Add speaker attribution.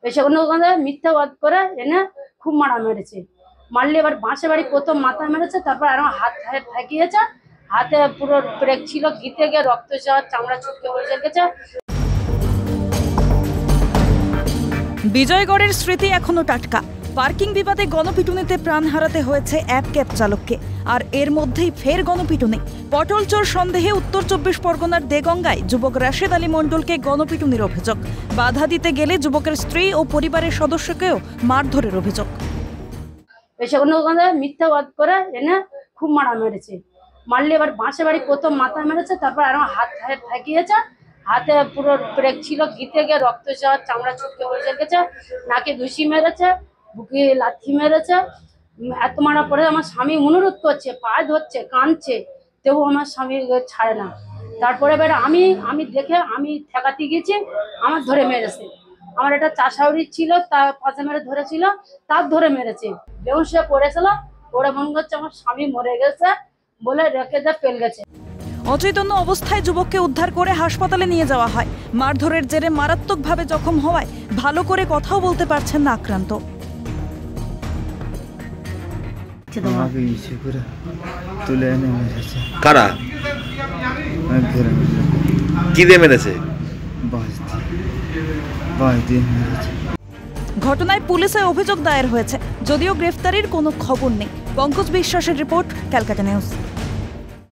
Speaker 1: এসে ওখানে মিথ্যাবাদ করে এনে খুব মারা মেরেছে। মারলে এবার বাঁশে বাড়ি প্রথম মাথা মেরেছে, তারপর আরো হাত ঠেকিয়েছে, হাতে পুরো ব্রেক ছিল, গিতে গিয়ে রক্ত যাওয়ার চামড়া ছুটকে পড়ে গেছে।
Speaker 2: বিজয়গড়ের স্মৃতি এখনো টাটকা। পার্কিং বিবাদে গণপিটুনিতে প্রাণ হারাতে হয়েছে এক ক্যাব চালককে, আর এর মধ্যেই ফের গণপিটুনি। পটল চোর সন্দেহে উত্তর ২৪ পরগনার দেগঙ্গায় যুবক রাশেদ আলী মণ্ডলকে গণপিটুনির অভিযোগ। বাধা দিতে গেলে যুবকের স্ত্রী ও পরিবারের সদস্যকেও মারধরের অভিযোগ।
Speaker 1: এসে ওখানে মিথ্যাবাদ করে এনে খুব মারা মেরেছে। মারলে এবার বাঁশে বাড়ি প্রথম মাথা মেরেছে, তারপর আরো হাত ঠেকিয়েছে, হাতে পুরো ব্রেক ছিল, গিতে গিয়ে রক্ত যাওয়ার চামড়া ছুটকে পড়ে গেছে। নাকে ঘুষি মেরেছে, বুকে লাথি মেরেছে। এত মারা পরে আমার স্বামী অনুরোধ করছে, পায়ে ধরছে, কাঁদছে, তবু আমার স্বামী ছাড়ে না। তারপরে এবার আমি দেখে আমি ঠেকাতে গেছি, আমার ধরে মেরেছে। আমার একটা চাষাউরি ছিল, তার পাশে মেরে ধরেছিল, তার ধরে মেরেছে। যেমন সে পড়েছিল, ওরা মনে করছে আমার স্বামী মরে গেছে বলে রেখে দিয়ে পেল গেছে।
Speaker 2: অচৈতন্য অবস্থায় যুবককে উদ্ধার করে হাসপাতালে নিয়ে যাওয়া হয়। মারধরের জেরে মারাত্মকভাবে জখম হওয়ায় ভালো করে কথাও বলতে পারছেন না আক্রান্ত।
Speaker 3: কারা কি দিয়ে মেরেছে?
Speaker 2: ঘটনায় পুলিশে অভিযোগ দায়ের হয়েছে, যদিও গ্রেফতারির কোনো খবর নেই। পঙ্কজ বিশ্বাসের রিপোর্ট, ক্যালকাটা নিউজ।